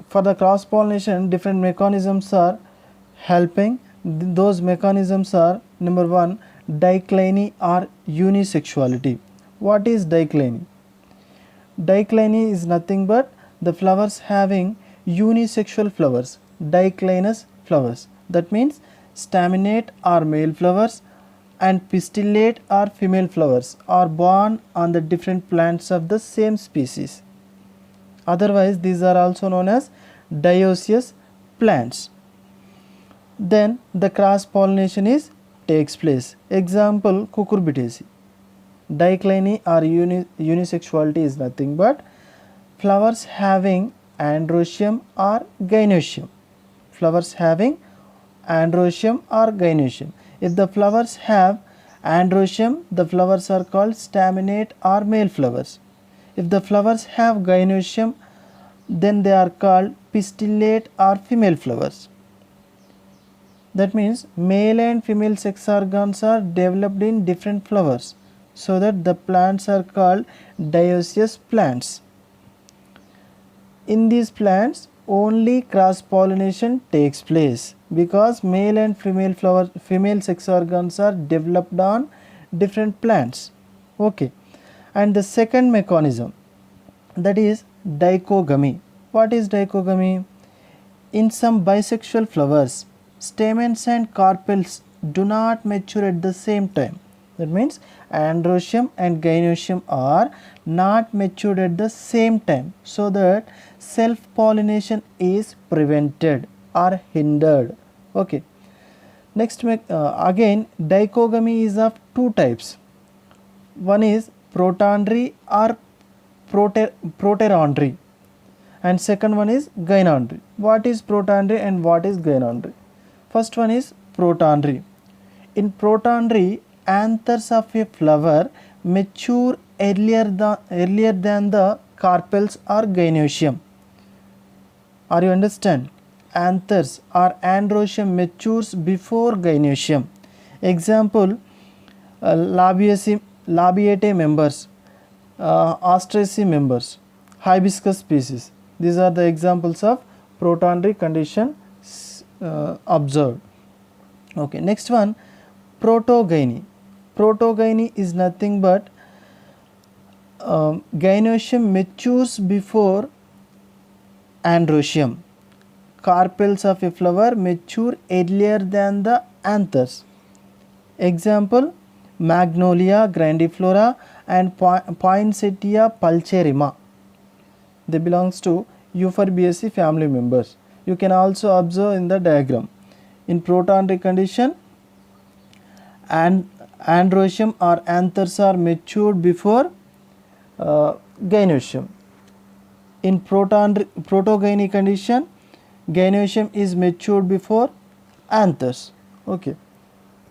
for the cross pollination, different mechanisms are helping. Those mechanisms are: number 1, dicliny or unisexuality. What is dicliny? Dicliny is nothing but the flowers having unisexual flowers, diclinous flowers. That means staminate are male flowers and pistillate are female flowers are born on the different plants of the same species. Otherwise, these are also known as dioecious plants. Then the cross pollination takes place. Example, cucurbitaceae. Dicliny or unisexuality is nothing but flowers having androecium or gynoecium. Flowers having androecium or gynoecium. If the flowers have androecium, the flowers are called staminate or male flowers. If the flowers have gynoecium, then they are called pistillate or female flowers. That means male and female sex organs are developed in different flowers, so that the plants are called dioecious plants. In these plants, only cross pollination takes place because male and female sex organs are developed on different plants. Okay. And the second mechanism, that is dichogamy. What is dichogamy? In some bisexual flowers, stamens and carpels do not mature at the same time. That means androecium and gynoecium are not matured at the same time, so that self-pollination is prevented or hindered. Okay. Next, again, dichogamy is of two types. One is protandry or proterandry, and second one is gynandry. What is protandry and what is gynandry? First one is protandry. In protandry, anthers of a flower mature earlier than the carpels or gynoecium. Are you understand? Anthers or androecium matures before gynoecium. Example, labiatae members, Asteraceae members, hibiscus species. These are the examples of protandry condition observed. Okay, next one, protogyny. Protogyny is nothing but gynoecium matures before androecium. Carpels of a flower mature earlier than the anthers. Example, Magnolia grandiflora and Poinsettia pulcherrima. They belongs to Euphorbiaceae family members. You can also observe in the diagram. In protandry condition, and androecium or anthers are matured before gynoecium. In protogyny condition, gynoecium is matured before anthers. Okay.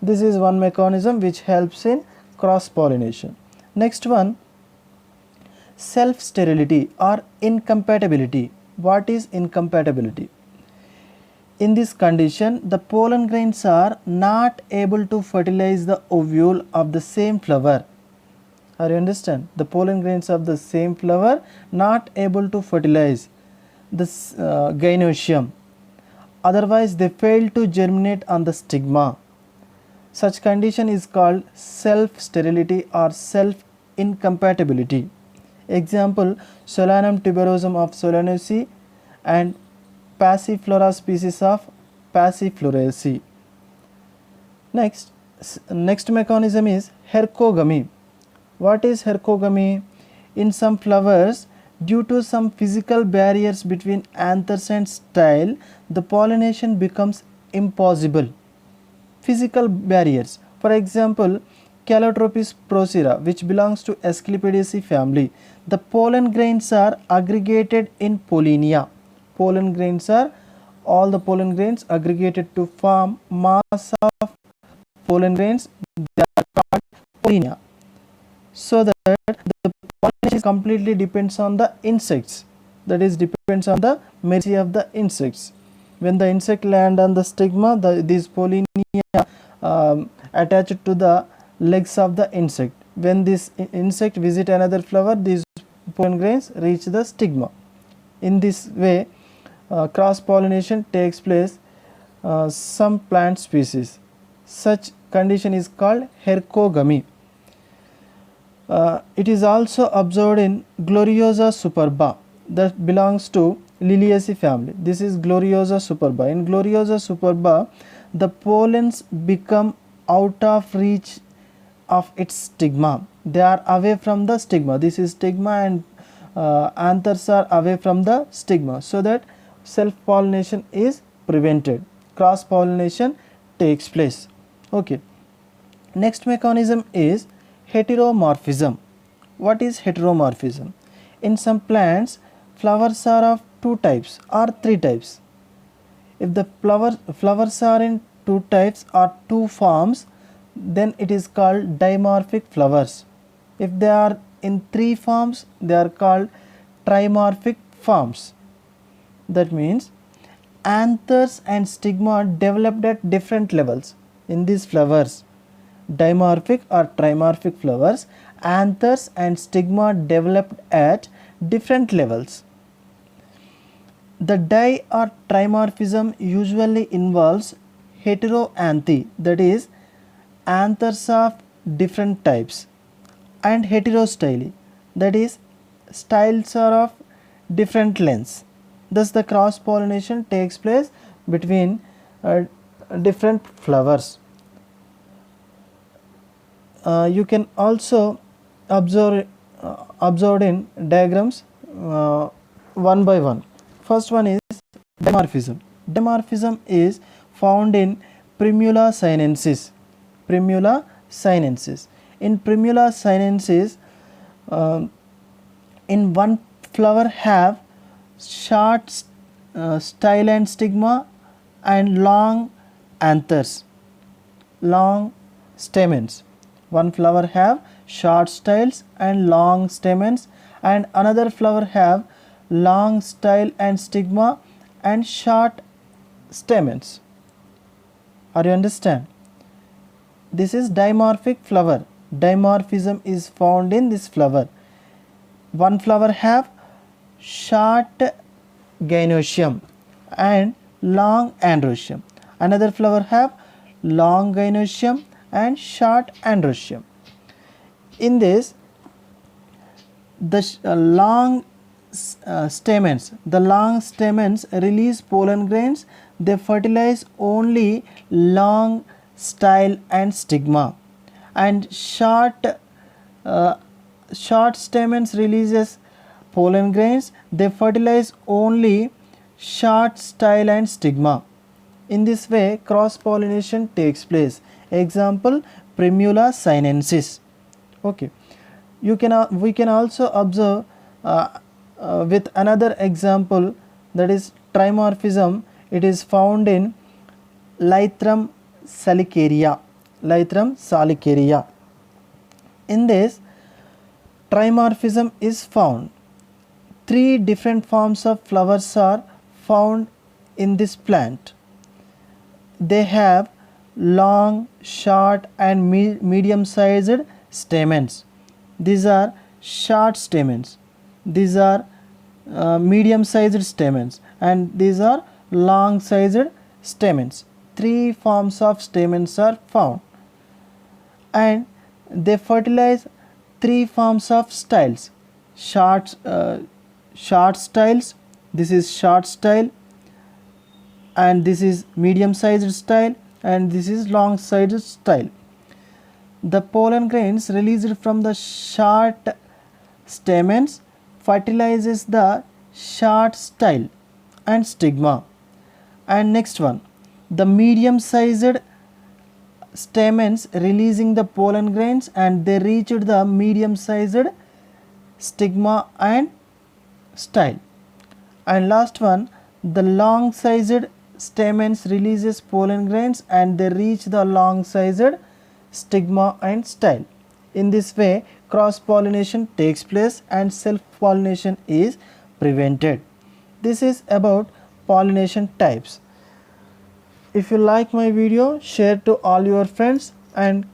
This is one mechanism which helps in cross pollination. Next one, self sterility or incompatibility. What is incompatibility? In this condition, the pollen grains are not able to fertilize the ovule of the same flower. Are you understand? The pollen grains of the same flower not able to fertilize this gynoecium. Otherwise, they fail to germinate on the stigma. Such condition is called self sterility or self incompatibility. Example, Solanum tuberosum of Solanaceae and Passiflora species of Passifloraceae. Next mechanism is hercogamy. What is hercogamy? In some flowers, due to some physical barriers between anthers and style, the pollination becomes impossible. Physical barriers. For example, Calotropis procera, which belongs to Asclepiadaceae family. The pollen grains are aggregated in pollinia. Pollen grains are, all the pollen grains aggregated to form mass of pollen grains. They are called pollinia. So that the pollination completely depends on the insects. That is, depends on the mercy of the insects. When the insect land on the stigma, these pollinia attached to the legs of the insect. When this insect visit another flower, these pollen grains reach the stigma. In this way, cross pollination takes place some plant species. Such condition is called hercogamy. It is also observed in Gloriosa superba that belongs to Liliaceae family. This is Gloriosa superba. In Gloriosa superba, the pollens become out of reach of its stigma. They are away from the stigma. This is stigma, and anthers are away from the stigma, so that self-pollination is prevented. Cross-pollination takes place. Okay. Next mechanism is heteromorphism. What is heteromorphism? In some plants, flowers are of two types or three types. If the flowers are in two types or two forms, then it is called dimorphic flowers. If they are in three forms, they are called trimorphic forms. That means anthers and stigma developed at different levels in these flowers. Dimorphic or trimorphic flowers, anthers and stigma developed at different levels. The di or trimorphism usually involves heteroanthy, that is anthers of different types, and heterostyly, that is styles are of different lengths. Thus the cross pollination takes place between different flowers. You can also observe in diagrams one by one. First one is dimorphism. Dimorphism is found in Primula sinensis. Primula sinensis. In Primula sinensis, in one flower have short style and stigma and long anthers, long stamens. One flower have short styles and long stamens, and another flower have long style and stigma and short stamens. Are you understand? This is dimorphic flower. Dimorphism is found in this flower. One flower have short gynoecium and long androecium. Another flower have long gynoecium and short androecium. In this, the long stamens release pollen grains. They fertilize only long style and stigma, and short stamens releases pollen grains. They fertilize only short style and stigma. In this way, cross pollination takes place. Example, Primula sinensis. Okay, we can also observe with another example, that is trimorphism. It is found in Lythrum salicaria. Lythrum salicaria. In this, trimorphism is found. Three different forms of flowers are found in this plant. They have long, short and medium sized stamens. These are short stamens. These are medium sized stamens, and these are long sized stamens. Three forms of stamens are found, and they fertilize three forms of styles. Short styles, this is short style, and this is medium sized style, and this is long sized style. The pollen grains released from the short stamens fertilizes the short style and stigma. And next one, the medium sized stamens releasing the pollen grains, and they reached the medium sized stigma and style. And last one, the long sized stamens releases pollen grains, and they reach the long sized stigma and style. In this way, cross pollination takes place and self pollination is prevented. This is about pollination types. If you like my video, share to all your friends and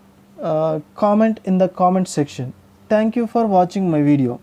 comment in the comment section. Thank you for watching my video.